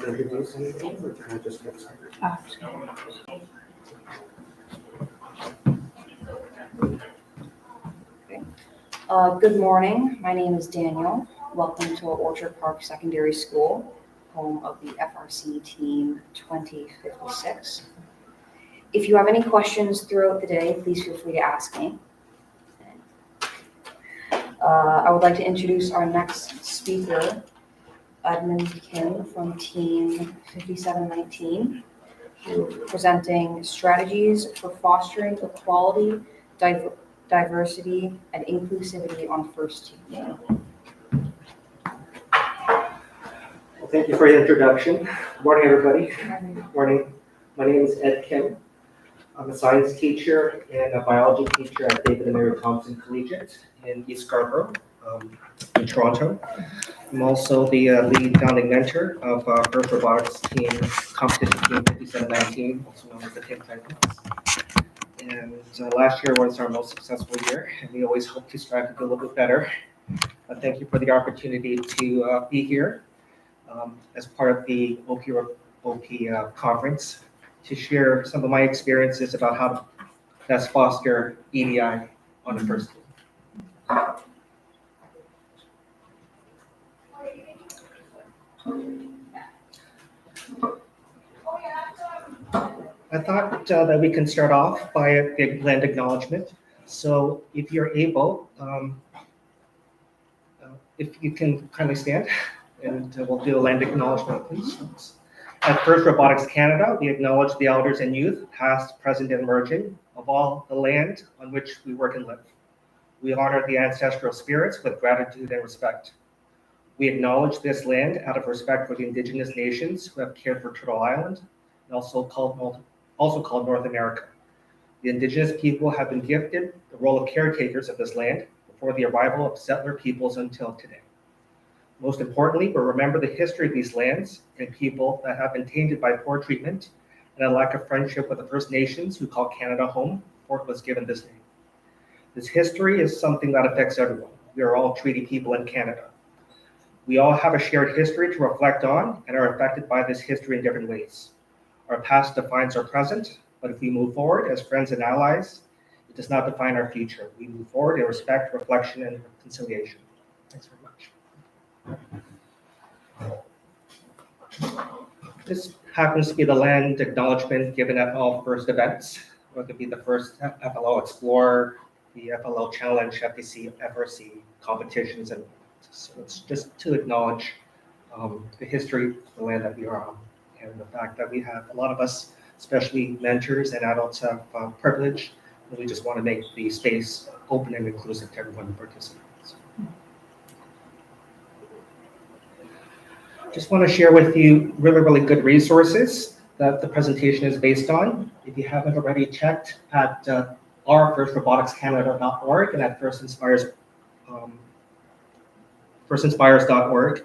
introduce anything, or can I just get started? Good morning. My name is Daniel. Welcome to Orchard Park Secondary School, home of the FRC Team 2056. If you have any questions throughout the day, please feel free to ask me. I would like to introduce our next speaker, Edmund Kim from Team 5719, presenting strategies for fostering equality, diversity, and inclusivity on First Team. Well, thank you for your introduction. Good morning, everybody. Good morning. My name is Ed Kim. I'm a science teacher and a biology teacher at David and Mary Thompson Collegiate in East Scarborough, in Toronto. I'm also the lead founding mentor of First Robotics Team Competition Team 5719, also known as the Tim Titans. And last year was our most successful year, and we always hope to strive to do a little bit better. Thank you for the opportunity to be here as part of the OP conference to share some of my experiences about how to best foster EDI on the first team. I thought that we can start off by a big land acknowledgement. So if you're able, if you can kindly stand, and we'll do a land acknowledgement, please. At First Robotics Canada, we acknowledge the elders and youth, past, present, and emerging, of all the land on which we work and live. We honor the ancestral spirits with gratitude and respect. We acknowledge this land out of respect for the Indigenous nations who have cared for Turtle Island, and also called North America. The Indigenous people have been gifted the role of caretakers of this land before the arrival of settler peoples until today. Most importantly, we remember the history of these lands and people that have been tainted by poor treatment and a lack of friendship with the First Nations who call Canada home before it was given this name. This history is something that affects everyone. We are all treaty people in Canada. We all have a shared history to reflect on and are affected by this history in different ways. Our past defines our present, but if we move forward as friends and allies, it does not define our future. We move forward in respect, reflection, and reconciliation. Thanks very much. This happens to be the land acknowledgement given at all first events, whether it be the first FLL Explorer, the FLL Challenge, FTC, FRC competitions, and so it's just to acknowledge the history of the land that we are on, and the fact that we have a lot of us, especially mentors and adults, have privilege, and we just want to make the space open and inclusive to everyone who participates. Just want to share with you really good resources that the presentation is based on. If you haven't already checked at our firstroboticscanada.org and at firstinspires.org,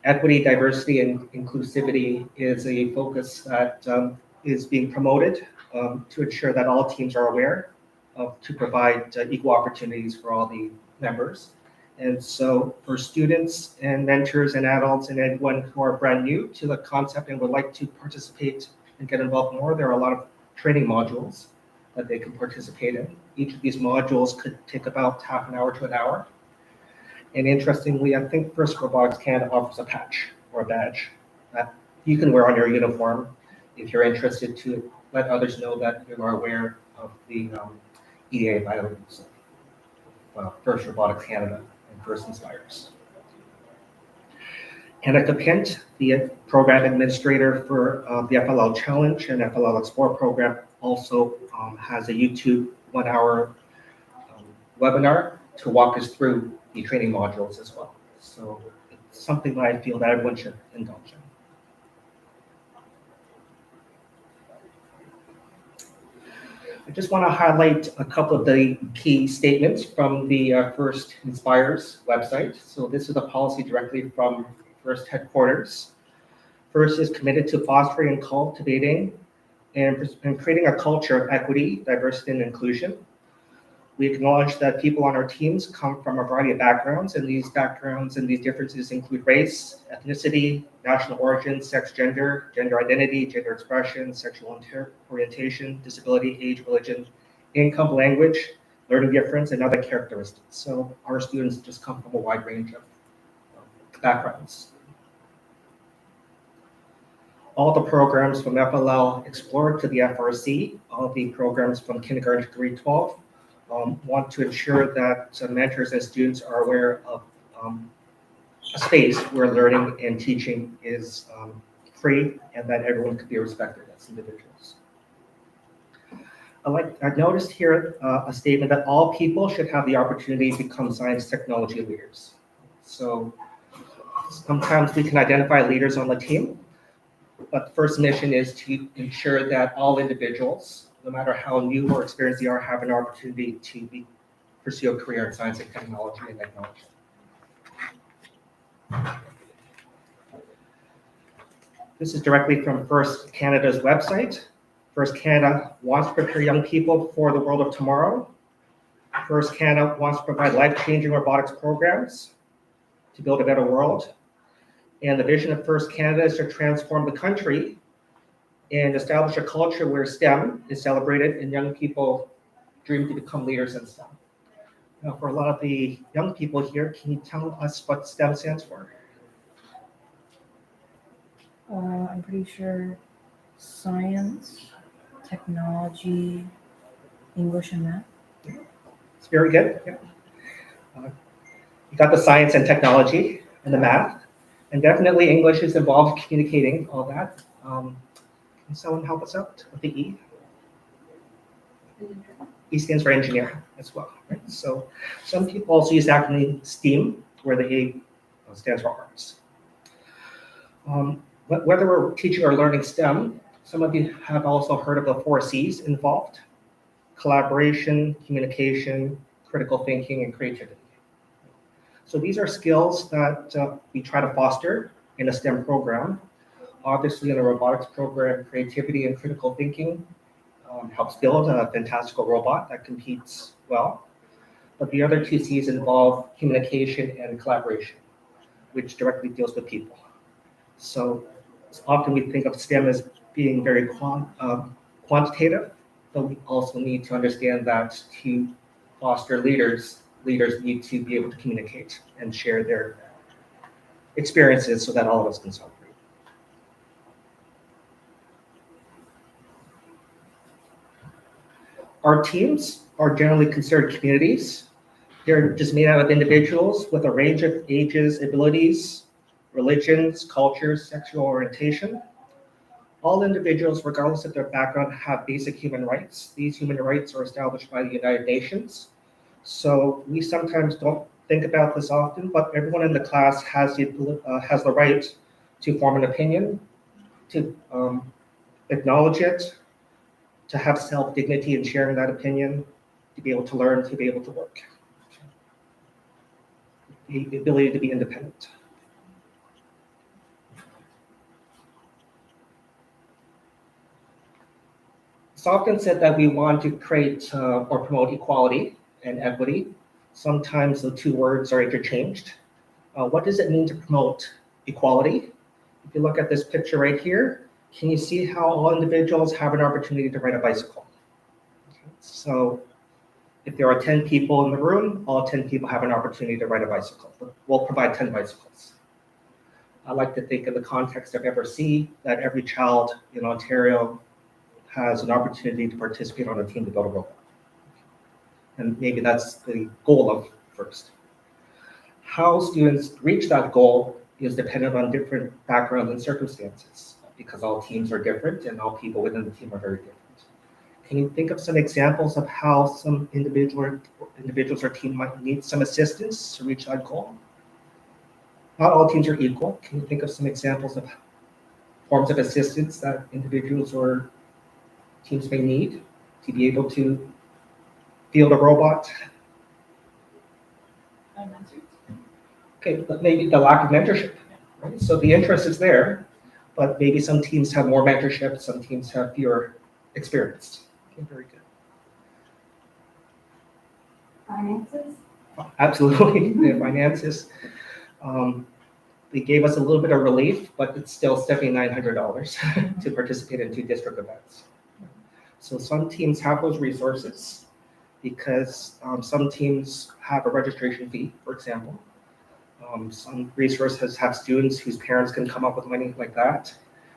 equity, diversity, and inclusivity is a focus that is being promoted to ensure that all teams are aware of, to provide equal opportunities for all the members. And so for students and mentors and adults and anyone who are brand new to the concept and would like to participate and get involved more, there are a lot of training modules that they can participate in. Each of these modules could take about half an hour to an hour. And interestingly, I think First Robotics Canada offers a patch or a badge that you can wear on your uniform if you're interested to let others know that you are aware of the EDA values of First Robotics Canada and First Inspires. Annika Pint, the program administrator for the FLL Challenge and FLL Explore program, also has a YouTube 1 hour webinar to walk us through the training modules as well. So it's something that I feel that everyone should indulge in. I just want to highlight a couple of the key statements from the First Inspires website. So this is a policy directly from First headquarters. First is committed to fostering and cultivating and creating a culture of equity, diversity, and inclusion. We acknowledge that people on our teams come from a variety of backgrounds, and these backgrounds and these differences include race, ethnicity, national origin, sex, gender, gender identity, gender expression, sexual orientation, disability, age, religion, income, language, learning difference, and other characteristics. So our students just come from a wide range of backgrounds. All the programs from FLL Explorer to the FRC, all the programs from kindergarten to grade 12, want to ensure that mentors and students are aware of a space where learning and teaching is free and that everyone can be respected as individuals. I've noticed here a statement that all people should have the opportunity to become science technology leaders. So sometimes we can identify leaders on the team, but the first mission is to ensure that all individuals, no matter how new or experienced they are, have an opportunity to pursue a career in science and technology and technology. This is directly from FIRST Canada's website. FIRST Canada wants to prepare young people for the world of tomorrow. FIRST Canada wants to provide life-changing robotics programs to build a better world. And the vision of FIRST Canada is to transform the country and establish a culture where STEM is celebrated and young people dream to become leaders in STEM. Now, for a lot of the young people here, can you tell us what STEM stands for? I'm pretty sure science, technology, English, and math. It's very good. Yeah. You got the science and technology and the math, and definitely English is involved communicating all that. Can someone help us out with the E? E stands for engineer as well, right? So some people also use the acronym STEAM, where the A stands for arts. Whether we're teaching or learning STEM, some of you have also heard of the 4 C's involved: collaboration, communication, critical thinking, and creativity. So these are skills that we try to foster in a STEM program. Obviously, in a robotics program, creativity and critical thinking helps build a fantastical robot that competes well. But the other 2 C's involve communication and collaboration, which directly deals with people. So often we think of STEM as being very quantitative, but we also need to understand that to foster leaders need to be able to communicate and share their experiences so that all of us can celebrate. Our teams are generally considered communities. They're just made out of individuals with a range of ages, abilities, religions, cultures, sexual orientation. All individuals, regardless of their background, have basic human rights. These human rights are established by the United Nations. So we sometimes don't think about this often, but everyone in the class has the right to form an opinion, to acknowledge it, to have self-dignity in sharing that opinion, to be able to learn, to be able to work. The ability to be independent. It's often said that we want to create or promote equality and equity. Sometimes the 2 words are interchanged. What does it mean to promote equality? If you look at this picture right here, can you see how all individuals have an opportunity to ride a bicycle? So if there are 10 people in the room, all 10 people have an opportunity to ride a bicycle. We'll provide 10 bicycles. I like to think in the context of FRC that every child in Ontario has an opportunity to participate on a team to build a robot. And maybe that's the goal of FIRST. How students reach that goal is dependent on different backgrounds and circumstances, because all teams are different and all people within the team are very different. Can you think of some examples of how some individuals or team might need some assistance to reach that goal? Not all teams are equal. Can you think of some examples of forms of assistance that individuals or teams may need to be able to field a robot? Okay, but maybe the lack of mentorship, right? So the interest is there, but maybe some teams have more mentorship, some teams have fewer experience. Okay, very good. Finances? Absolutely, the finances. They gave us a little bit of relief, but it's still $7,900 to participate in 2 district events. So some teams have those resources because some teams have a registration fee, for example. Some resources have students whose parents can come up with money like that,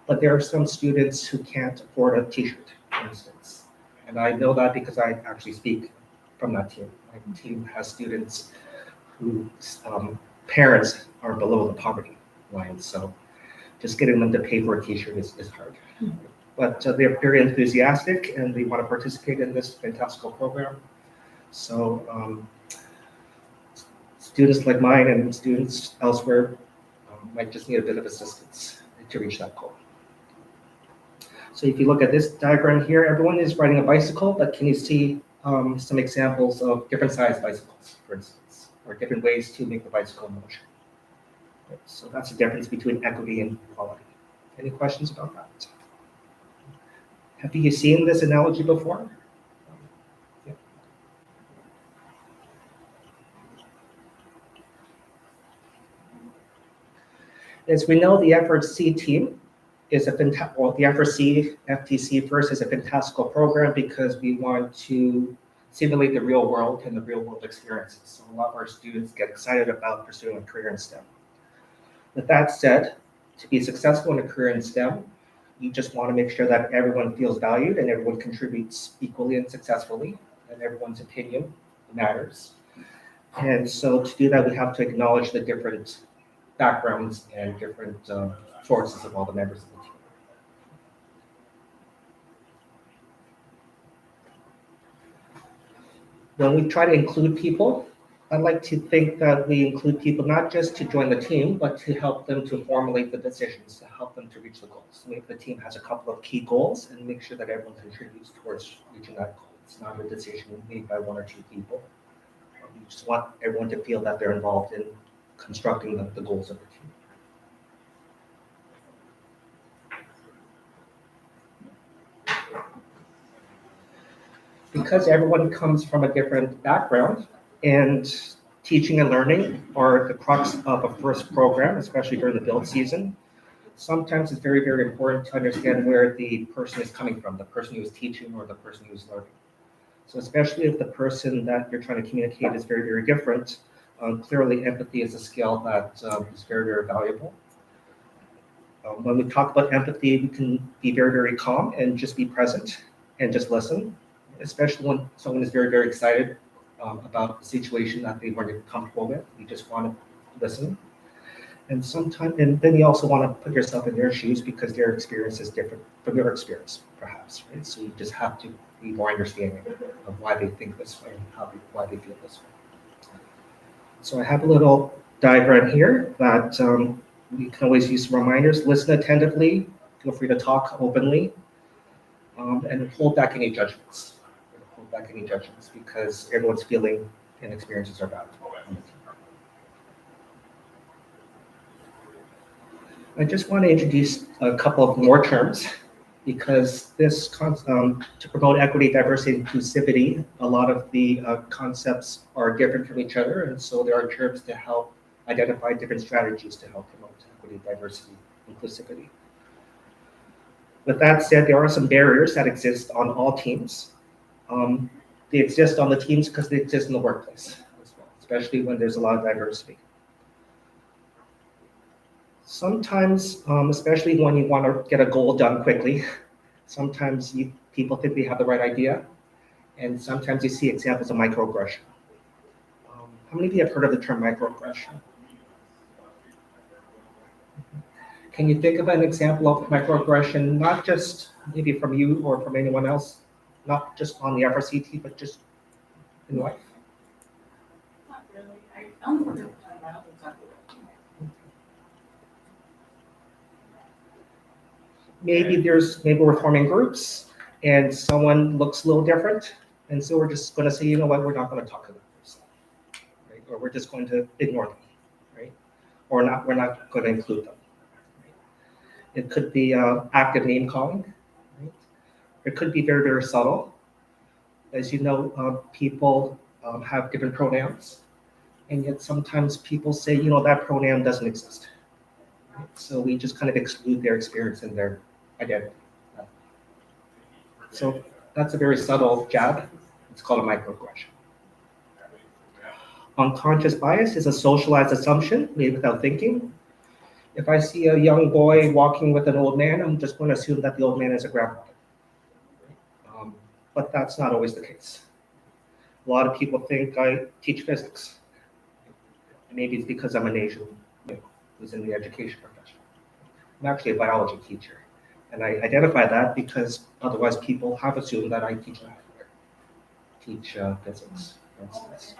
but there are some students who can't afford a t-shirt, for instance. And I know that because I actually speak from that team. My team has students whose parents are below the poverty line, so just getting them to pay for a t-shirt is hard. But they're very enthusiastic and they want to participate in this fantastical program. So students like mine and students elsewhere might just need a bit of assistance to reach that goal. So if you look at this diagram here, everyone is riding a bicycle, but can you see some examples of different size bicycles, for instance, or different ways to make the bicycle in motion? So that's the difference between equity and equality. Any questions about that? Have you seen this analogy before? Yeah. As we know, the FRC team is the FRC FTC first is a fantastical program because we want to simulate the real world and the real world experiences. So a lot of our students get excited about pursuing a career in STEM. With that said, to be successful in a career in STEM, you just want to make sure that everyone feels valued and everyone contributes equally and successfully, and everyone's opinion matters. And so to do that, we have to acknowledge the different backgrounds and different sources of all the members of the team. When we try to include people, I like to think that we include people not just to join the team, but to help them to formulate the decisions, to help them to reach the goals. Maybe the team has a couple of key goals and make sure that everyone contributes towards reaching that goal. It's not a decision made by 1 or 2 people. You just want everyone to feel that they're involved in constructing the goals of the team. Because everyone comes from a different background, and teaching and learning are the crux of a first program, especially during the build season. Sometimes it's very, very important to understand where the person is coming from, the person who is teaching or the person who is learning. So especially if the person that you're trying to communicate is very, very different, clearly empathy is a skill that is very, very valuable. When we talk about empathy, we can be very, very calm and just be present and just listen, especially when someone is very, very excited about the situation that they weren't comfortable with. You just want to listen. And then you also want to put yourself in their shoes because their experience is different from your experience, perhaps, right? So you just have to be more understanding of why they think this way and why they feel this way. So I have a little diagram here that we can always use some reminders. Listen attentively, feel free to talk openly, and hold back any judgments. Hold back any judgments because everyone's feeling and experiences are valid. I just want to introduce a couple of more terms because this to promote equity, diversity, inclusivity, a lot of the concepts are different from each other, and so there are terms to help identify different strategies to help promote equity, diversity, inclusivity. With that said, there are some barriers that exist on all teams. They exist on the teams because they exist in the workplace as well, especially when there's a lot of diversity. Sometimes, especially when you want to get a goal done quickly, sometimes people think they have the right idea, and sometimes you see examples of microaggression. How many of you have heard of the term microaggression? Can you think of an example of microaggression, not just maybe from you or from anyone else, not just on the FRCT, but just in life? Not really. I don't know what you're talking about exactly. Maybe we're forming groups and someone looks a little different, and so we're just going to say, you know what, we're not going to talk to that person, right? Or we're just going to ignore them, right? Or we're not going to include them. Right? It could be active name calling, right? It could be very, very subtle. As you know, people have different pronouns. And yet sometimes people say, that pronoun doesn't exist. Right? So we just kind of exclude their experience and their identity. So that's a very subtle jab. It's called a microaggression. Unconscious bias is a socialized assumption made without thinking. If I see a young boy walking with an old man, I'm just going to assume that the old man is a grandfather. But that's not always the case. A lot of people think I teach physics. Maybe it's because I'm an Asian who's in the education profession. I'm actually a biology teacher. And I identify that because otherwise people have assumed that I teach math or teach physics, for instance.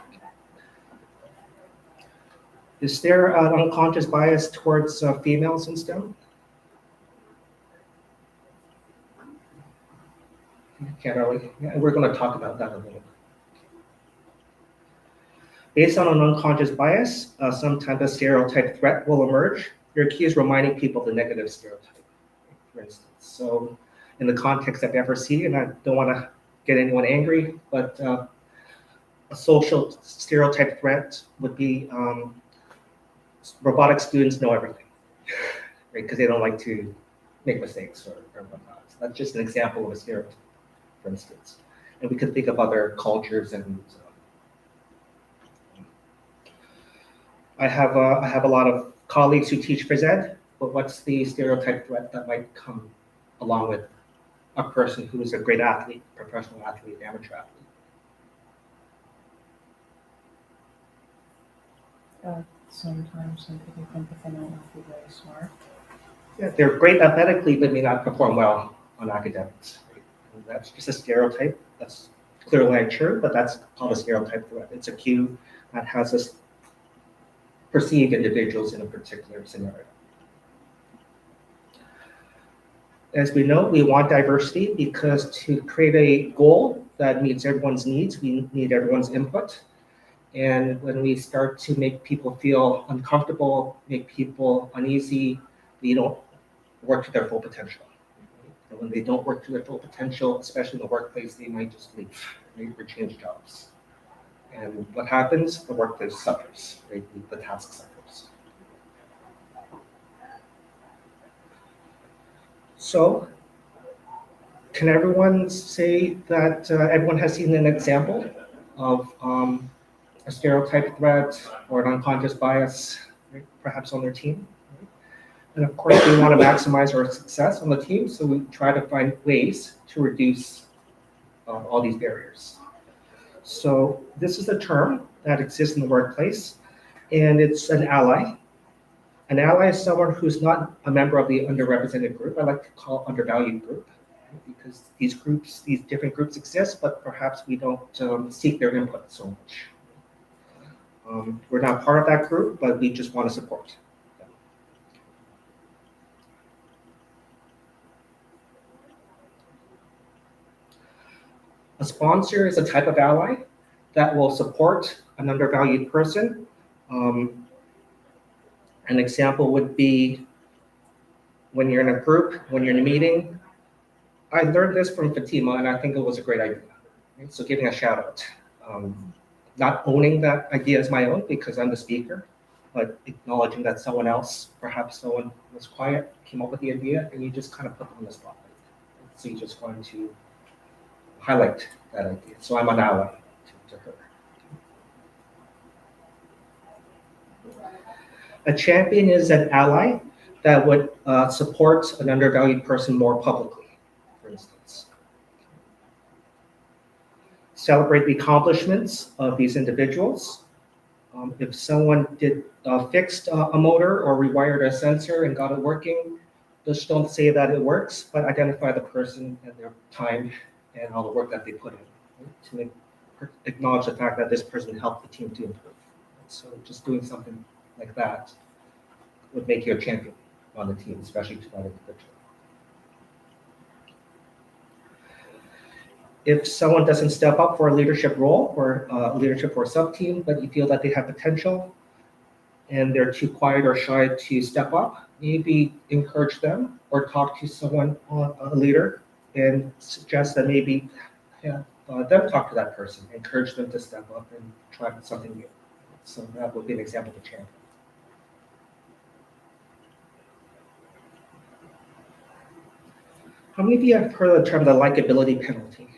Is there an unconscious bias towards females in STEM? Can't really. Yeah, we're going to talk about that a little bit. Based on an unconscious bias, some type of stereotype threat will emerge. Your key is reminding people of the negative stereotype, for instance. So in the context of FRC, and I don't want to get anyone angry, but a social stereotype threat would be robotic students know everything, right? Because they don't like to make mistakes or whatnot. So that's just an example of a stereotype, for instance. And we could think of other cultures and I have a lot of colleagues who teach phys ed, but what's the stereotype threat that might come along with a person who is a great athlete, professional athlete, amateur athlete? Sometimes some people think that they might not be very smart. Yeah, they're great athletically, but may not perform well on academics. Right? And that's just a stereotype. That's clearly untrue, but that's called a stereotype threat. It's a cue that has us perceive individuals in a particular scenario. As we know, we want diversity because to create a goal that meets everyone's needs, we need everyone's input. And when we start to make people feel uncomfortable, make people uneasy, we don't work to their full potential. And when they don't work to their full potential, especially in the workplace, they might just leave, right, or change jobs. And what happens? The workplace suffers, right? The task suffers. So, can everyone say that everyone has seen an example of a stereotype threat or an unconscious bias, right, perhaps on their team? Right? And of course, we want to maximize our success on the team, so we try to find ways to reduce all these barriers. So this is a term that exists in the workplace, and it's an ally. An ally is someone who's not a member of the underrepresented group. I like to call undervalued group, because these different groups exist, but perhaps we don't seek their input so much. We're not part of that group, but we just want to support them. A sponsor is a type of ally that will support an undervalued person. An example would be when you're in a group, when you're in a meeting. I learned this from Fatima, and I think it was a great idea. Right? So giving a shout out. Not owning that idea as my own because I'm the speaker, but acknowledging that someone else, perhaps someone was quiet, came up with the idea, and you just kind of put them on the spotlight. So you just want to highlight that idea. So I'm an ally to her. A champion is an ally that would support an undervalued person more publicly, for instance. Celebrate the accomplishments of these individuals. If someone fixed a motor or rewired a sensor and got it working, just don't say that it works, but identify the person and their time and all the work that they put in, right? To acknowledge the fact that this person helped the team to improve. So just doing something like that would make you a champion on the team, especially to that individual. If someone doesn't step up for a leadership role or leadership for a sub-team, but you feel that they have potential and they're too quiet or shy to step up, maybe encourage them or talk to someone, a leader, and suggest that maybe have them talk to that person, encourage them to step up and try something new. So that would be an example of a champion. How many of you have heard the term the likability penalty?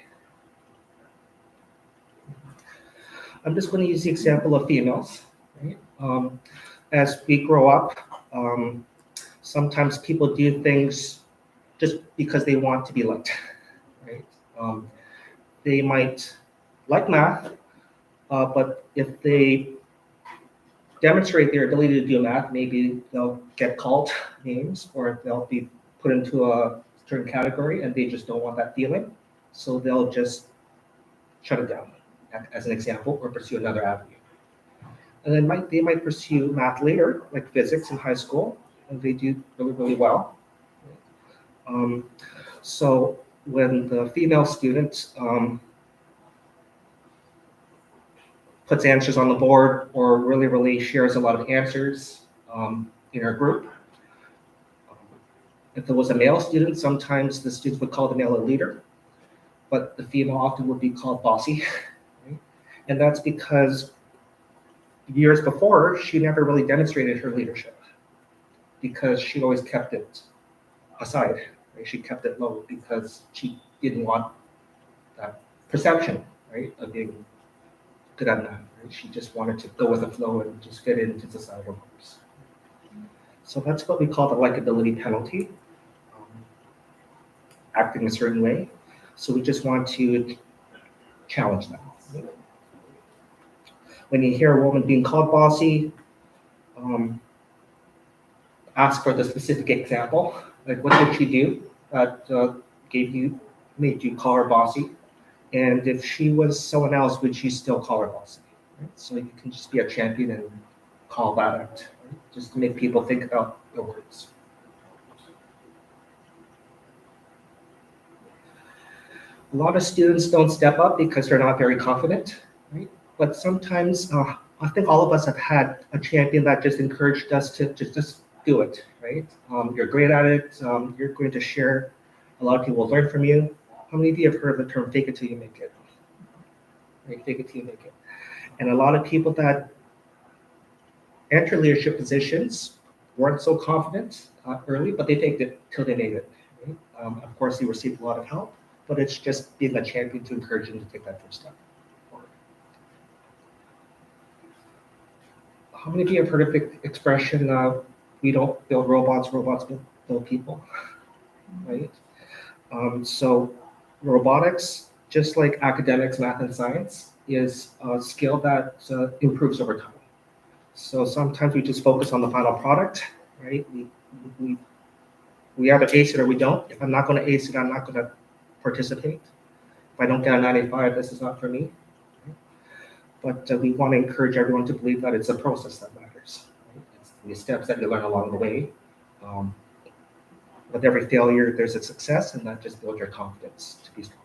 I'm just going to use the example of females. Right? As we grow up, sometimes people do things just because they want to be liked. Right? They might like math, but if they demonstrate their ability to do math, maybe they'll get called names or they'll be put into a certain category and they just don't want that feeling. So they'll just shut it down, as an example, or pursue another avenue. And then they might pursue math later, like physics in high school, and they do really, really well. So when the female student puts answers on the board or really, really shares a lot of answers in her group, if there was a male student, sometimes the students would call the male a leader, but the female often would be called bossy. Right? And that's because years before, she never really demonstrated her leadership because she always kept it aside. Right? She kept it low because she didn't want that perception, right, of being good at math. Right? She just wanted to go with the flow and just fit into societal norms. So that's what we call the likability penalty, acting a certain way. So we just want to challenge that. When you hear a woman being called bossy, ask for the specific example. Like, what did she do that made you call her bossy? And if she was someone else, would you still call her bossy? Right? So you can just be a champion and call that out, right? Just to make people think about your words. A lot of students don't step up because they're not very confident, right? But sometimes, I think all of us have had a champion that just encouraged us to just do it, right? You're great at it. You're going to share. A lot of people will learn from you. How many of you have heard the term fake it till you make it? Right? Fake it till you make it. And a lot of people that enter leadership positions weren't so confident early, but they faked it till they made it. Right? Of course, they received a lot of help, but it's just being a champion to encourage them to take that first step forward. How many of you have heard of the expression, we don't build robots, robots build people, right? So robotics, just like academics, math, and science, is a skill that improves over time. So sometimes we just focus on the final product, right? We either ace it or we don't. If I'm not going to ace it, I'm not going to participate. If I don't get a 95, this is not for me. But we want to encourage everyone to believe that it's a process that matters. Right? It's the steps that you learn along the way. With every failure, there's a success, and that just builds your confidence to be strong.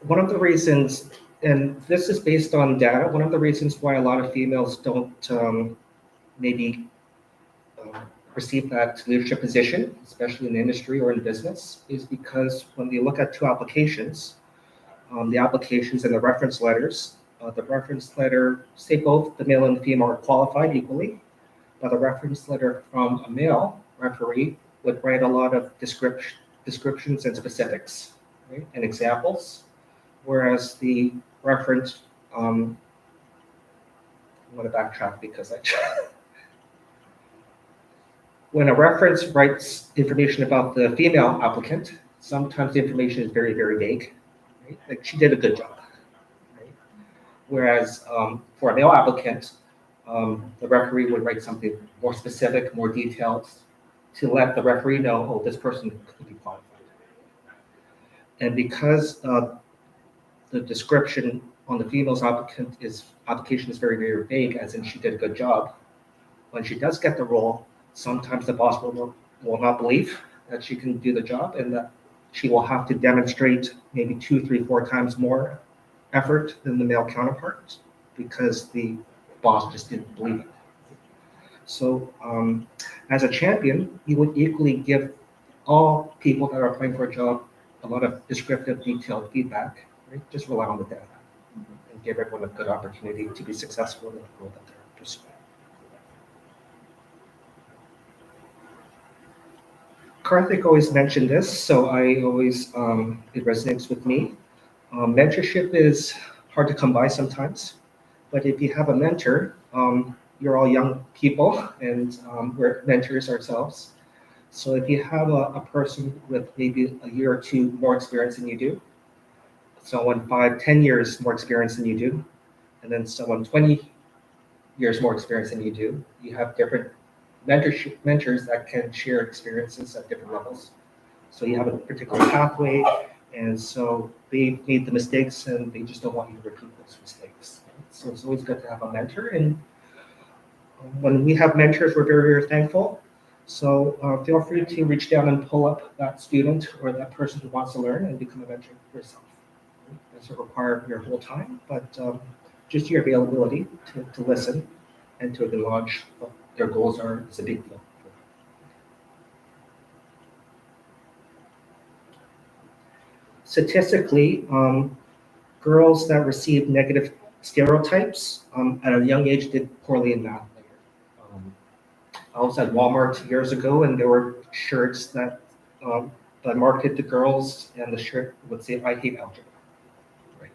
One of the reasons, and this is based on data, one of the reasons why a lot of females don't maybe receive that leadership position, especially in industry or in business, is because when they look at two applications, the applications and the reference letters, the reference letter, say both the male and the female are qualified equally, but the reference letter from a male referee would write a lot of descriptions and specifics, right, and examples, whereas the reference, I'm going to backtrack because when a reference writes information about the female applicant, sometimes the information is very, very vague. Right? Like, she did a good job. Right? Whereas for a male applicant, the referee would write something more specific, more detailed, to let the referee know, oh, this person could be qualified. And because the description on the female's application is very, very vague, as in she did a good job, when she does get the role, sometimes the boss will not believe that she can do the job, and that she will have to demonstrate maybe 2, 3, 4 times more effort than the male counterpart because the boss just didn't believe it. So as a champion, you would equally give all people that are applying for a job a lot of descriptive, detailed feedback, right? Just rely on the data and give everyone a good opportunity to be successful in the role that they're pursuing. Karthik always mentioned this, so I always, it resonates with me. Mentorship is hard to come by sometimes, but if you have a mentor, you're all young people and we're mentors ourselves. So if you have a person with maybe a year or two more experience than you do, someone 5, 10 years more experience than you do, and then someone 20 years more experience than you do, you have different mentors that can share experiences at different levels. So you have a particular pathway, and so they made the mistakes and they just don't want you to repeat those mistakes. So it's always good to have a mentor, and when we have mentors, we're very, very thankful. So feel free to reach down and pull up that student or that person who wants to learn and become a mentor yourself. It doesn't require your whole time, but just your availability to listen and to acknowledge what their goals are is a big deal. Statistically, girls that received negative stereotypes at a young age did poorly in math later. I was at Walmart years ago, and there were shirts that marketed to girls, and the shirt would say, "I hate algebra." Right?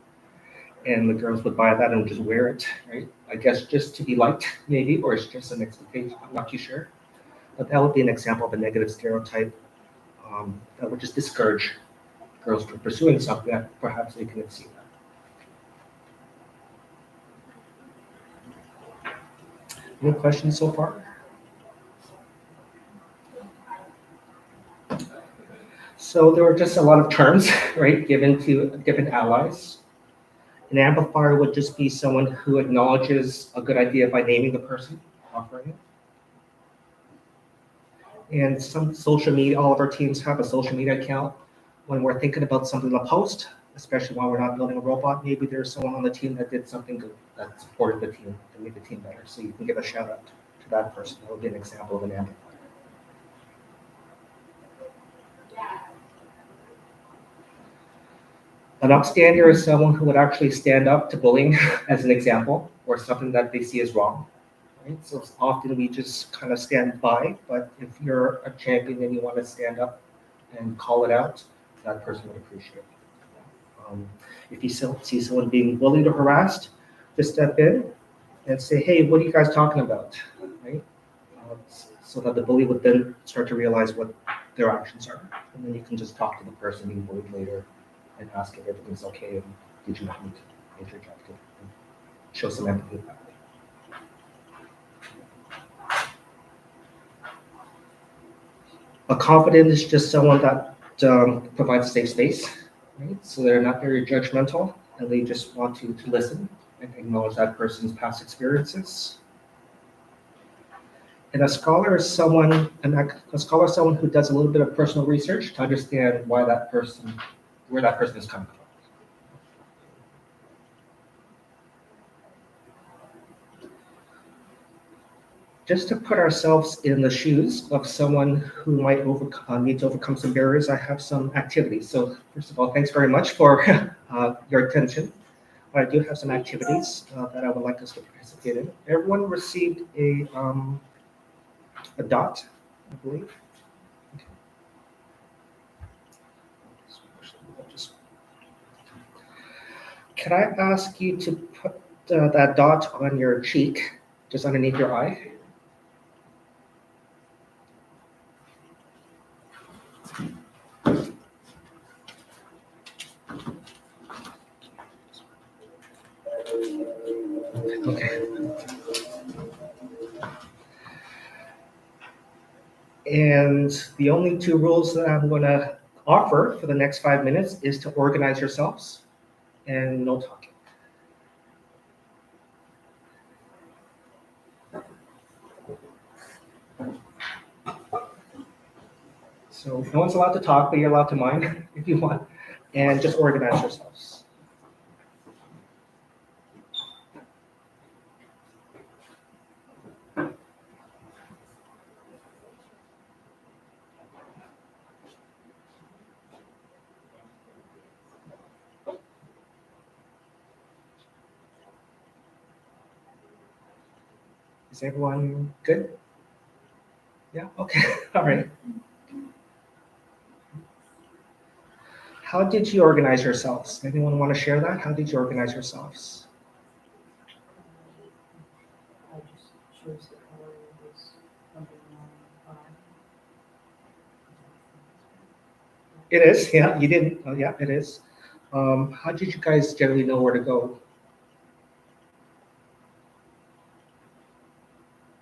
And the girls would buy that and just wear it, right? I guess just to be liked, maybe, or it's just an expectation. I'm not too sure. But that would be an example of a negative stereotype that would just discourage girls from pursuing something that perhaps they can exceed that. Any questions so far? So there were just a lot of terms, right, given to different allies. An amplifier would just be someone who acknowledges a good idea by naming the person offering it. And some social media, all of our teams have a social media account. When we're thinking about something to post, especially while we're not building a robot, maybe there's someone on the team that did something good that supported the team and made the team better. So you can give a shout out to that person. That would be an example of an amplifier. An upstander is someone who would actually stand up to bullying as an example, or something that they see as wrong. Right? So often we just kind of stand by, but if you're a champion and you want to stand up and call it out, that person would appreciate it. If you see someone being bullied or harassed, just step in and say, "Hey, what are you guys talking about?" Right? So that the bully would then start to realize what their actions are, and then you can just talk to the person being bullied later and ask if everything's okay and did you want me to interject it and show some empathy that way. A confidant is just someone that provides a safe space, right? So they're not very judgmental and they just want to listen and acknowledge that person's past experiences. And a scholar is someone who does a little bit of personal research to understand where that person is coming from. Just to put ourselves in the shoes of someone who might need to overcome some barriers, I have some activities. So first of all, thanks very much for your attention. But I do have some activities that I would like us to participate in. Everyone received a dot, I believe. Okay. Can I ask you to put that dot on your cheek, just underneath your eye? Okay. And the only two rules that I'm going to offer for the next 5 minutes is to organize yourselves and no talking. So no one's allowed to talk, but you're allowed to mime if you want, and just organize yourselves. Is everyone good? Yeah, okay, all right. How did you organize yourselves? Anyone want to share that? How did you organize yourselves? I just chose the color was underlying It is, yeah, you didn't, oh, yeah, it is. How did you guys generally know where to go?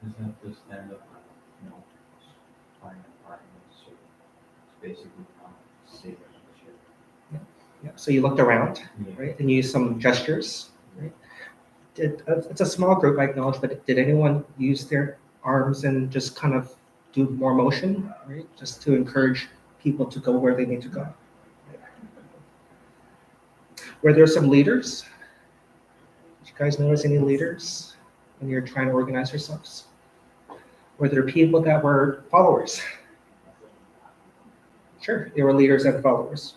Doesn't have to stand up, you know, find apartments, so it's basically safe as a ship. Yeah, so you looked around, Yeah. right, and used some gestures, right? It's a small group, I acknowledge, but did anyone use their arms and just kind of do more motion, right? Just to encourage people to go where they need to go. Were there some leaders? Did you guys notice any leaders when you're trying to organize yourselves? Were there people that were followers? Sure, there were leaders and followers.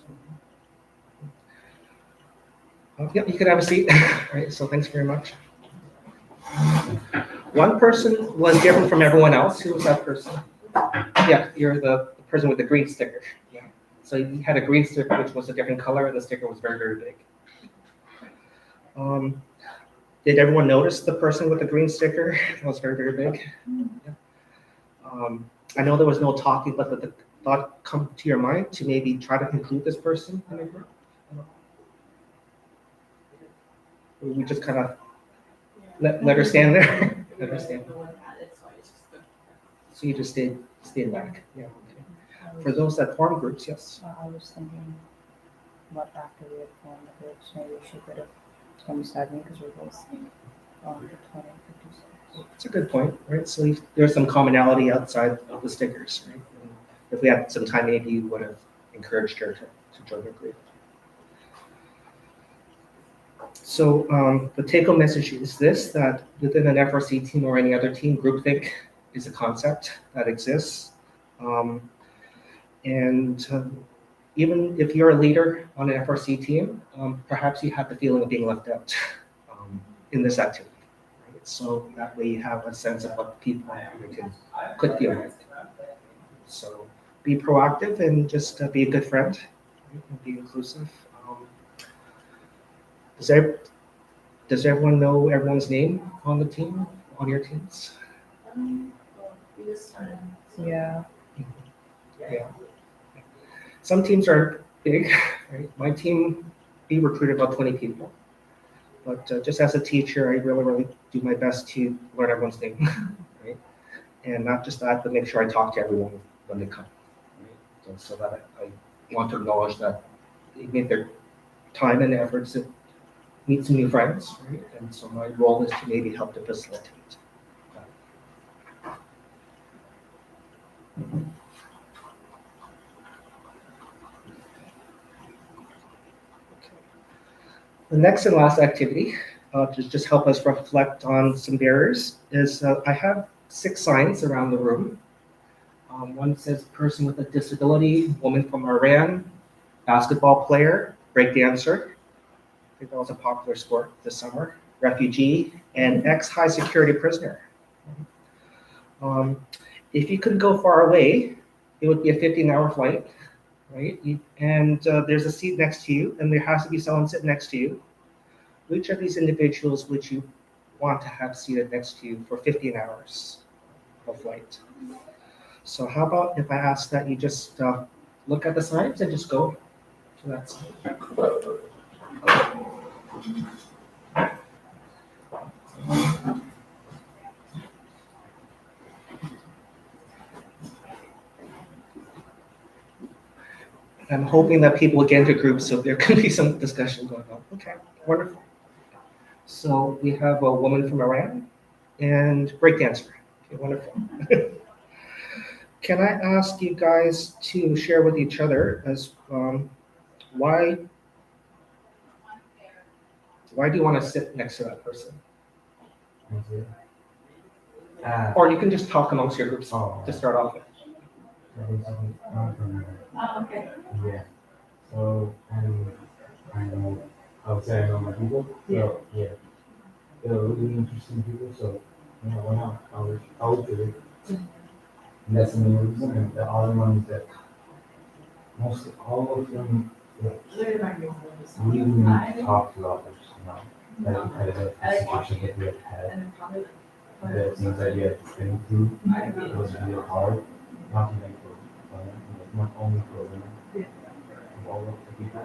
Yeah, you can have a seat. All right, so thanks very much. One person was different from everyone else. Who was that person? Yeah, you're the person with the green sticker. Yeah. So you had a green sticker, which was a different color, and the sticker was very, very big. Did everyone notice the person with the green sticker? It was very, very big. Yeah. I know there was no talking, but did the thought come to your mind to maybe try to include this person in the group? Or we just kind of let her stand there? Let her stand. So you just stayed back. Yeah. Okay. For those that form groups, yes. I was thinking, what after we had formed the groups, maybe we should go to 27 because we're both on the 20, 56. It's a good point, right? So there's some commonality outside of the stickers, right? And if we had some time, maybe you would have encouraged her to join the group. So the take-home message is this, that within an FRC team or any other team, groupthink is a concept that exists. Even if you're a leader on an FRC team, perhaps you have the feeling of being left out in this activity. Right? So that way you have a sense of what people could feel like. So be proactive and just be a good friend, right? And be inclusive. Does everyone know everyone's name on the team, on your teams? Yeah. Yeah. Some teams are big, right? My team, we recruited about 20 people. But just as a teacher, I really do my best to learn everyone's name, right? And not just that, but make sure I talk to everyone when they come, right? So that I want to acknowledge that they made their time and efforts to meet some new friends, right? And so my role is to maybe help to facilitate. The next and last activity, to just help us reflect on some barriers, is I have 6 signs around the room. One says person with a disability, woman from Iran, basketball player, break dancer. I think that was a popular sport this summer. Refugee and ex-high security prisoner. If you could go far away, it would be a 15-hour flight, right? And there's a seat next to you, and there has to be someone sitting next to you. Which of these individuals would you want to have seated next to you for 15 hours of flight? So how about if I ask that you just look at the signs and just go to that side? I'm hoping that people will get into groups, so there can be some discussion going on. Okay, wonderful. So we have a woman from Iran and breakdancer. Okay, wonderful. Can I ask you guys to share with each other as why do you want to sit next to that person? Or you can just talk amongst your groups to start off with. Oh, okay. Yeah. So I would say I know my people. Yeah. So yeah. They're really interesting people. So why not? I would do it. And that's the main reason, and the other one is that most, all of them, like, we even need to talk to others, like, the situations that we have had, the things that we have been through, it was really hard, not even for, not only for women, for all of the people.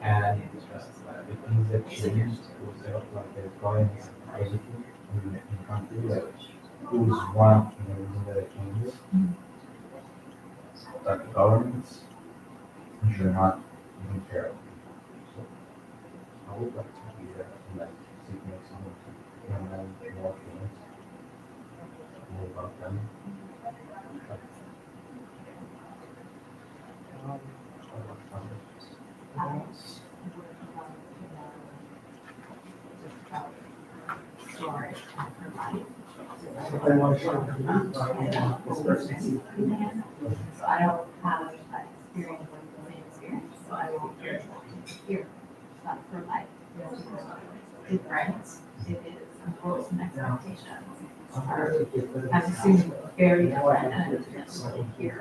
And the things that changed was like the governance everything in the country, like, it was one of the reasons that it changed. Like the governments, you're not even care of people. So I would like to be there and like see next to them, and more things, more about them. I want to share this person. So I don't have that experience, like the same experience, so I won't hear stuff from like, different, it is, goals and expectations are, I'm assuming, very different, and I just can't really hear.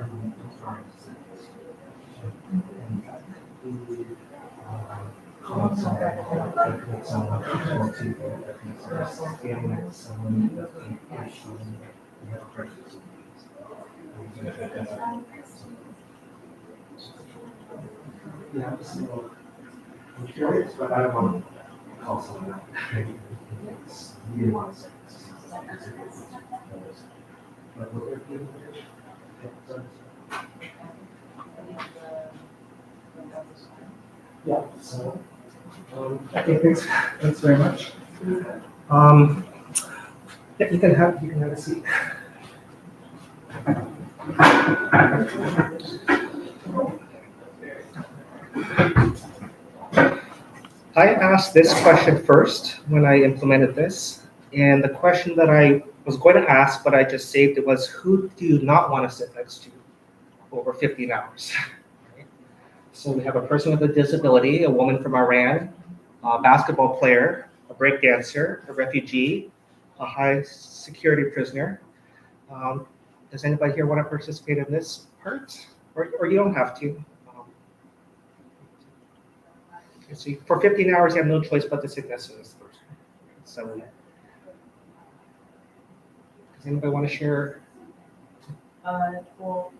Yeah, so I'm curious, but I don't want to call someone out. You want to say. Yeah, so, okay, thanks very much. Yeah, you can have a seat. I asked this question first when I implemented this, and the question that I was going to ask, but I just saved it, was who do you not want to sit next to over 15 hours? So we have a person with a disability, a woman from Iran, a basketball player, a break dancer, a refugee, a high security prisoner. Does anybody here want to participate in this part? Or you don't have to. So for 15 hours, you have no choice but to sit next to this person. So, does anybody want to share? Well,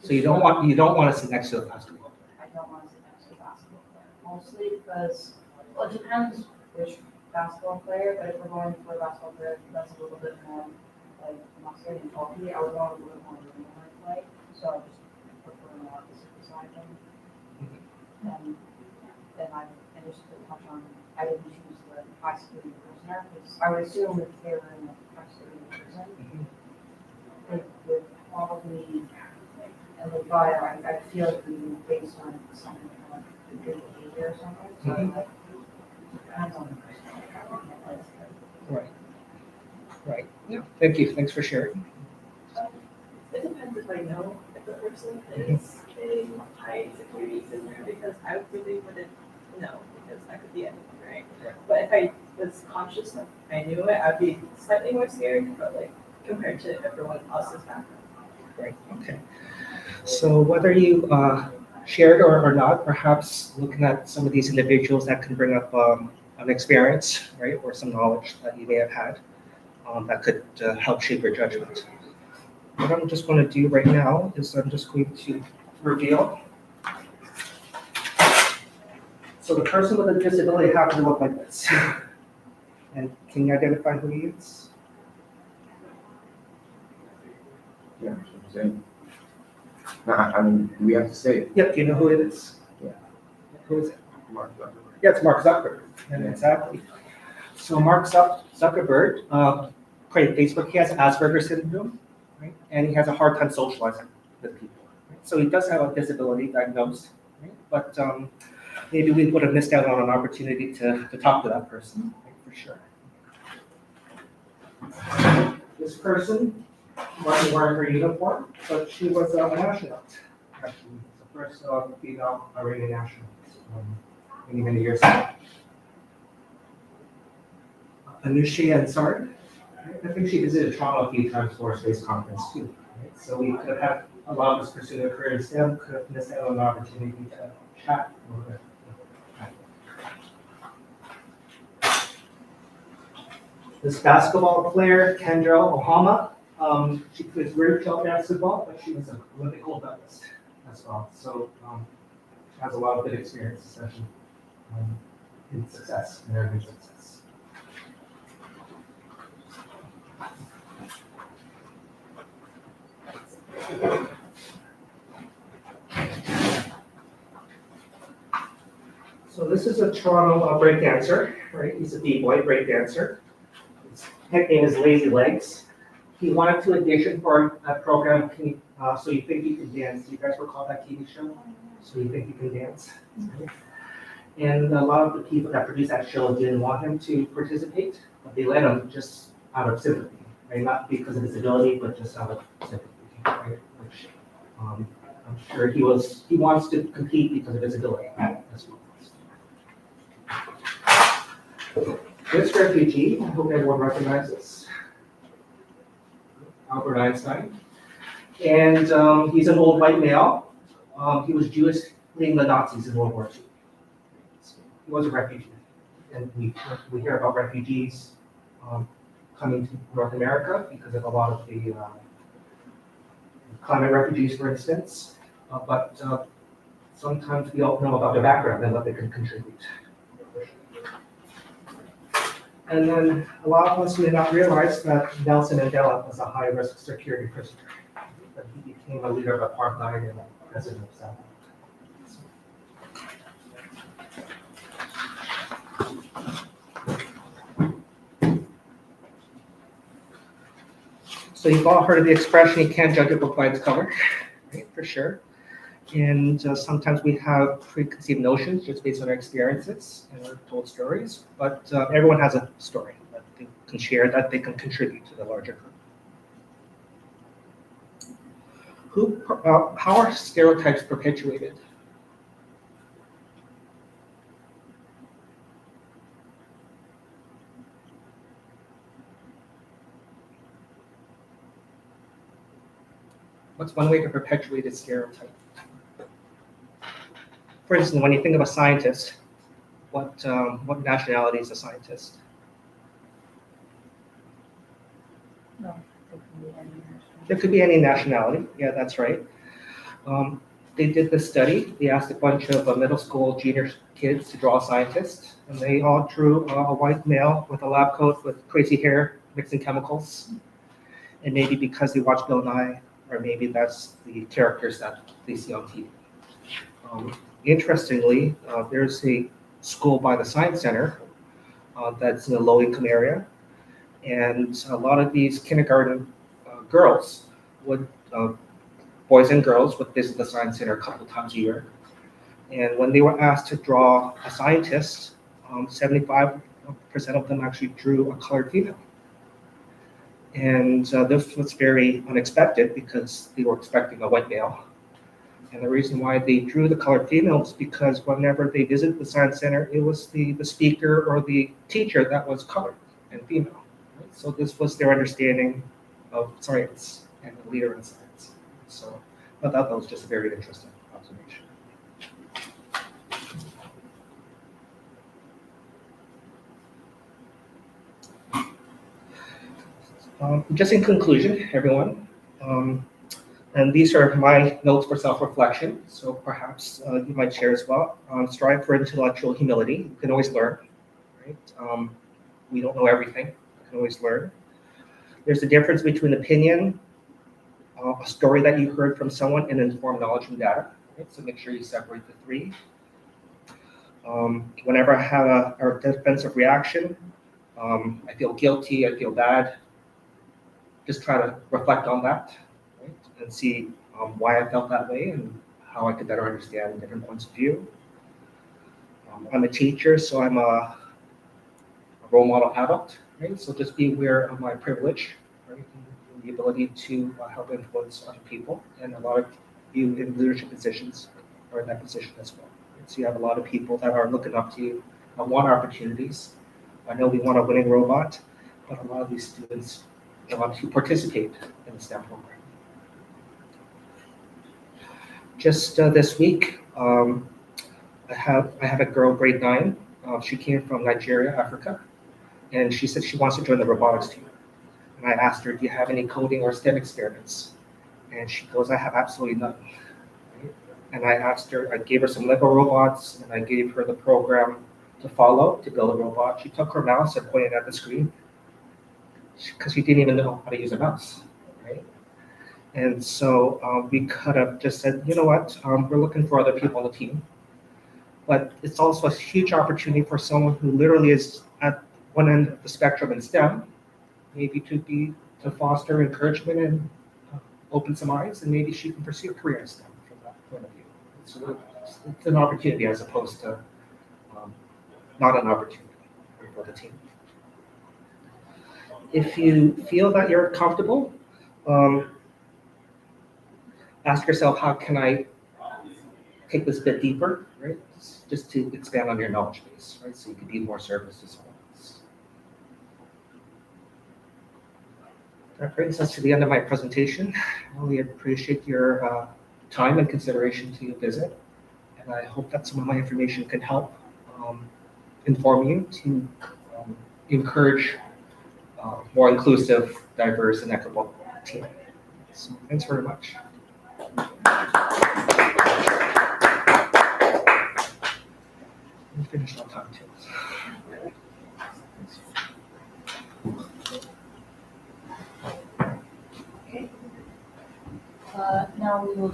So you don't want to sit next to the basketball player. I don't want to sit next to a basketball player, mostly because, well, it depends which basketball player, but if we're going for a basketball player that's a little bit more like muscular and bulky, I would want a little bit more room on my plate, so I just prefer not to sit beside them. And then and just to touch on, I didn't choose the high security prisoner, because I would assume if they were in the high security prison, they would probably, and the fire, I feel like we based on something like good behavior or something, so like, depends on the person. Right. Yeah. Thank you. Thanks for sharing. It depends if I know if the person is a high security prisoner, because I really wouldn't know, because that could be anything, right? But if I was conscious that I knew it, I'd be slightly more scared, but like compared to everyone else's background. Right. Okay. So whether you shared or not, perhaps looking at some of these individuals that can bring up an experience, right, or some knowledge that you may have had that could help shape your judgment. What I'm just going to do right now is I'm just going to reveal. So the person with a disability happens to look like this. And can you identify who he is? Yeah, that's what I'm saying. No, I mean, we have to say it. Yep, do you know who it is? Yeah. Who is it? Mark Zuckerberg. Yeah, it's Mark Zuckerberg. And exactly. So Mark Zuckerberg created Facebook. He has Asperger's syndrome, right? And he has a hard time socializing with people. Right? So he does have a disability diagnosed, right? But maybe we would have missed out on an opportunity to talk to that person, right? For sure. This person wasn't wearing her uniform, but she was an astronaut. Actually, the first female Iranian astronaut many years ago. Anousheh Ansari, I think she visited Toronto a few times for a space conference too. Right? So we could have had a lot of us pursue a career in STEM, could have missed out on an opportunity to chat a little bit. This basketball player, Kendra Ohama, she plays very well basketball, but she was an Olympic gold medalist as well. So she has a lot of good experience, especially in success, in every success. So this is a Toronto break dancer, right? He's a b-boy break dancer. His nickname is Lazy Legs. He wanted to audition for a program, So You Think You Can Dance. Do you guys recall that TV show? So You Think You Can Dance? And a lot of the people that produced that show didn't want him to participate, but they let him just out of sympathy, right? Not because of his ability, but just out of sympathy, right? Which I'm sure he wants to compete because of his ability as well. This refugee, I hope everyone recognizes, Albert Einstein. And he's an old white male. He was Jewish fleeing the Nazis in World War II. So he was a refugee. And we hear about refugees coming to North America because of a lot of the climate refugees, for instance. But sometimes we don't know about their background and what they can contribute. And then a lot of us may not realize that Nelson Mandela was a high-risk security prisoner. That he became a leader of apartheid and a president of South Africa. So you've all heard of the expression, you can't judge a book by its cover, right, for sure. And sometimes we have preconceived notions just based on our experiences and our told stories, but everyone has a story that they can share, that they can contribute to the larger group. How are stereotypes perpetuated? What's one way to perpetuate a stereotype? For instance, when you think of a scientist, what nationality is a scientist? There could be any nationality. Yeah, that's right. They did this study. They asked a bunch of middle school junior kids to draw a scientist, and they all drew a white male with a lab coat with crazy hair mixing chemicals. And maybe because they watched Bill Nye, or maybe that's the characters that they see on TV. Interestingly, there's a school by the Science Center that's in a low-income area, and a lot of these kindergarten girls boys and girls would visit the Science Center a couple times a year. And when they were asked to draw a scientist, 75% of them actually drew a colored female. And this was very unexpected because they were expecting a white male. And the reason why they drew the colored female is because whenever they visited the Science Center, it was the speaker or the teacher that was colored and female. Right? So this was their understanding of science and the leader in science. So I thought that was just a very interesting observation. Just in conclusion, everyone, and these are my notes for self-reflection, so perhaps you might share as well. Strive for intellectual humility. You can always learn, right? We don't know everything. You can always learn. There's a difference between opinion, a story that you heard from someone, and informed knowledge from data. Right? So make sure you separate the three. Whenever I have a defensive reaction, I feel guilty, I feel bad, just try to reflect on that, right? And see why I felt that way and how I could better understand different points of view. I'm a teacher, so I'm a role model adult, right? So just be aware of my privilege, right? And the ability to help influence other people. And a lot of you in leadership positions are in that position as well. Right? So you have a lot of people that are looking up to you, want opportunities. I know we want a winning robot, but a lot of these students want to participate in the STEM program. Just this week, I have a girl, grade 9. She came from Nigeria, Africa, and she said she wants to join the robotics team. And I asked her, do you have any coding or STEM experience? And she goes, I have absolutely none. Right? And I gave her some Lego robots, and I gave her the program to follow to build a robot. She took her mouse and pointed at the screen because she didn't even know how to use a mouse, right? And so we could have just said, you know what, we're looking for other people on the team. But it's also a huge opportunity for someone who literally is at one end of the spectrum in STEM, maybe to foster encouragement and open some eyes, and maybe she can pursue a career in STEM from that point of view. It's an opportunity as opposed to not an opportunity for the team. If you feel that you're comfortable, ask yourself, how can I take this a bit deeper, right? Just to expand on your knowledge base, right? So you can be more services. That brings us to the end of my presentation. I really appreciate your time and consideration to visit. And I hope that some of my information can help inform you to encourage more inclusive, diverse, and equitable team. So thanks very much. We finished on time too. Now we will.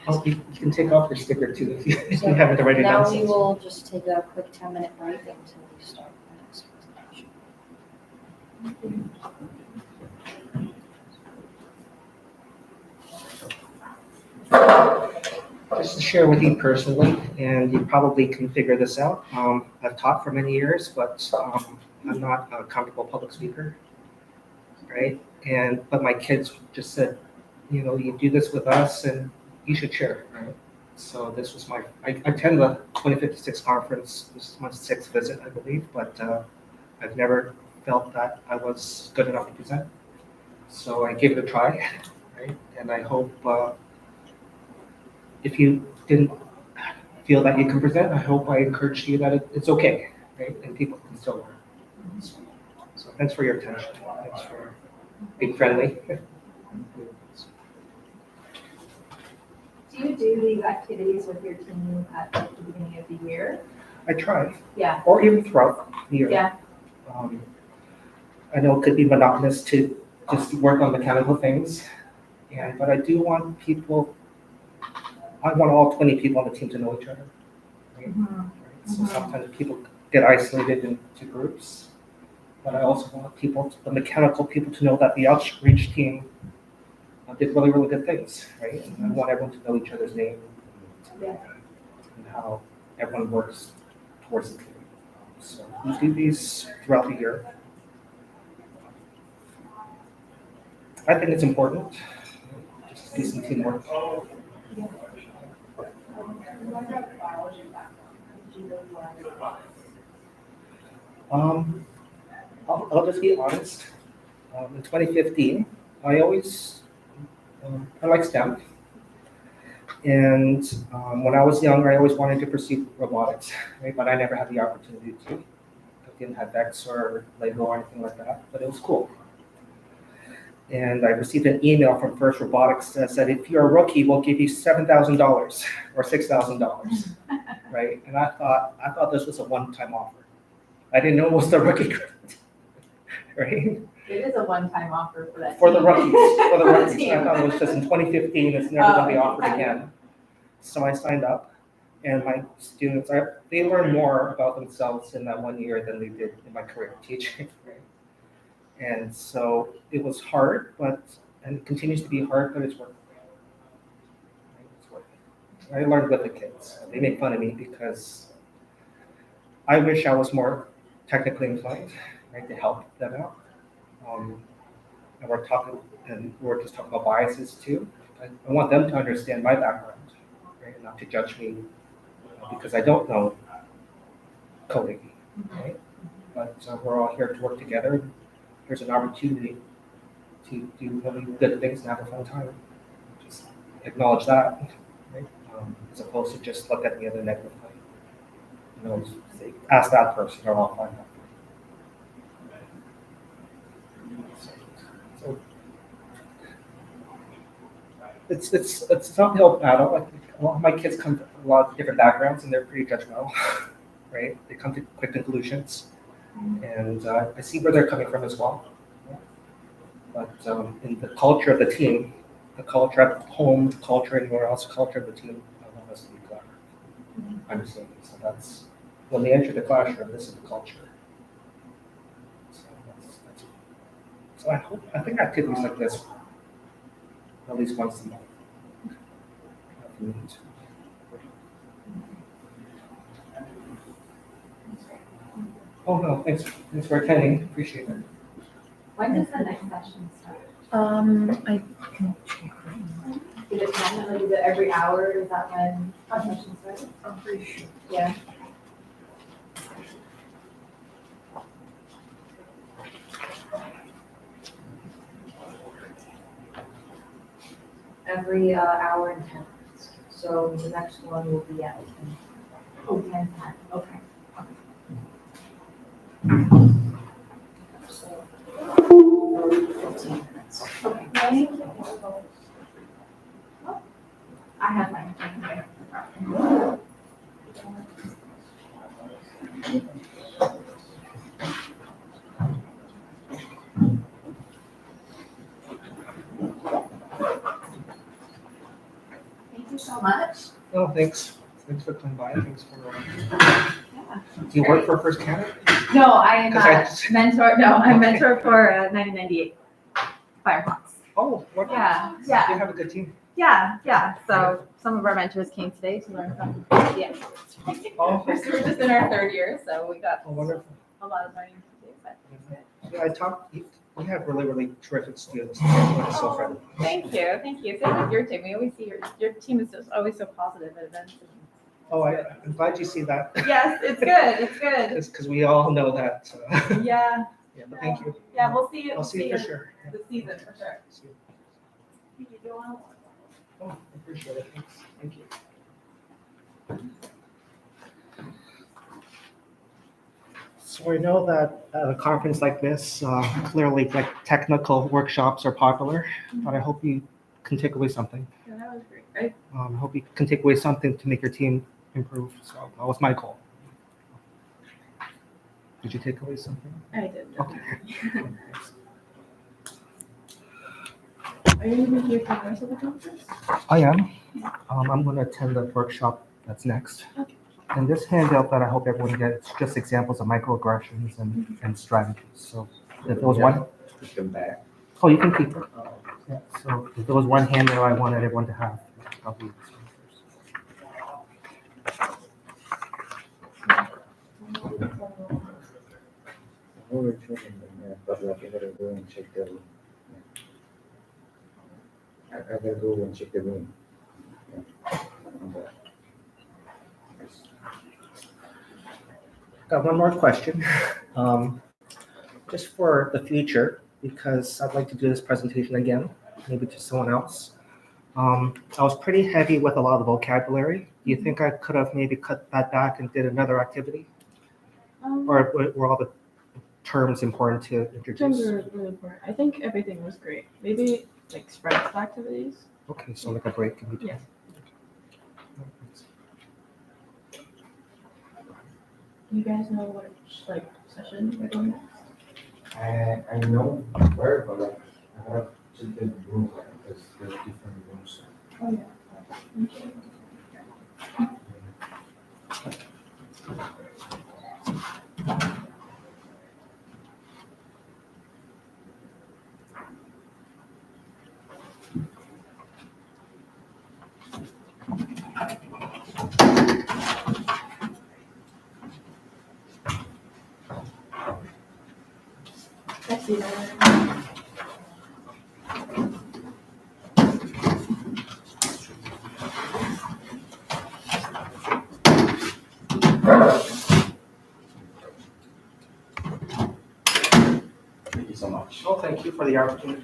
Oh, you can take off your sticker too if you haven't already done Now so. we will just take a quick 10-minute break until we start the next presentation. Just to share with you personally, and you probably can figure this out. I've taught for many years, but I'm not a comfortable public speaker, right? But my kids just said, you know, you do this with us, and you should share, right? So this was I attended the 2056 conference. This is my 6th visit, I believe, but I've never felt that I was good enough to present. So I gave it a try, right? And I hope if you didn't feel that you can present, I hope I encouraged you that it's okay, right? And people can still learn. So thanks for your attention. Thanks for being friendly. Do you do these activities with your team at the beginning of the year? I try, Yeah. or even throughout the year. Yeah. I know it could be monotonous to just work on mechanical things, but I do want people, I want all 20 people on the team to know each other. Right? Right? So sometimes people get isolated into groups, but I also want the mechanical people to know that the outreach team did really, really good things, right? And I want everyone to know each other's name and how everyone works towards the team. So we do these throughout the year. I think it's important, just do some teamwork. I'll just be honest. In 2015, I always I like STEM, and when I was younger, I always wanted to pursue robotics, right? But I never had the opportunity to. I didn't have X or Lego or anything like that, but it was cool. And I received an email from First Robotics that said, if you're a rookie, we'll give you $7,000 or $6,000, right? And I thought this was a one-time offer. I didn't know it was the rookie grant, right? It is a one-time offer for that. For the team. rookies, for the For the rookies. I team. thought it was just in 2015, it's never gonna be Oh, offered again. So I signed up, and my students, they learn more about themselves in that 1 year than they did in my career teaching, right? And so it was hard, and it continues to be hard, but it's worth it. It's worth it. I learned with the kids. They make fun of me because I wish I was more technically inclined, right, to help them out. And we're just talking about biases too. I want them to understand my background, right, and not to judge me because I don't know coding, right? but we're all here to work together. There's an opportunity to do really good things and have a fun time. Just acknowledge that, right? As opposed to just look at the other negative point. You know, say, ask that person or I'll find that. So it's not the old battle. Like a lot of my kids come from a lot of different backgrounds and they're pretty judgmental, right? They come to quick conclusions, and I see where they're coming from as well. But in the culture of the team, the culture at home, the culture anywhere else, the culture of the team, I want us to be clear. Understanding. So that's when they enter the classroom. This is the culture. So I think activities like this, at least once a month. Oh no, thanks for attending. Appreciate it. When does the next session start? I can check right now. Is it time, like, is it every hour, is that when our session starts? I'm pretty sure. Yeah. Every hour and 10 minutes. So the next one will be at 10. Oh, 10, okay. So 15 minutes. Okay, thank you. I have mine. Thank you so much. Oh, thanks. Thanks for coming by. Thanks for. Do you work for First Canada? No, I am 'Cause I a just- mentor, no, I'm Okay. mentor for 1998 Firehawks. Oh, what? Yeah, You yeah, have a good team. yeah. So some of our mentors came today to learn from, yeah. Oh, We're just in our third year, so we got Oh, wonderful. a lot of learning to do, but it's good. Yeah, I talked. We have really terrific students. It's so friendly. Thank you. Same with your team. We always see your team is just always so positive at events. Oh, I'm glad you see that. Yes, it's good. Because we all know that. Yeah, Yeah, but thank you. yeah, we'll see you. I'll see you for sure. Yeah. This season, for sure. See you. Oh, I appreciate it. Thanks. Thank you. So I know that at a conference like this, clearly like technical workshops are popular, but I hope you can take away something. Yeah, that was great. I hope you can take away something to make your team improve. So that was my goal. Did you take away something? I did. Okay. Are you going to be here for the rest of the conference? I am. I'm going to attend the workshop that's next. Okay. And this handout that I hope everyone gets just examples of microaggressions and strategies. So if there was one, Put them back. oh, you can keep it. Yeah, so if there was one handout I wanted everyone to have, I'll be this We're checking them, but like I gotta go and check the. I gotta go and check the room. Got one more question. Just for the future, because I'd like to do this presentation again, maybe to someone else. I was pretty heavy with a lot of vocabulary. Do you think I could have maybe cut that back and did another activity? Or were all the terms important to Terms introduce? are really important. I think everything was great. Maybe like spreads activities. Okay, so like a break in between. Yeah. Do you guys know which like session we're going next? I know where, but like, I have to check the room, because there's different rooms. Oh, yeah. Okay. I see that. Thank you so much. Well, thank you for the opportunity.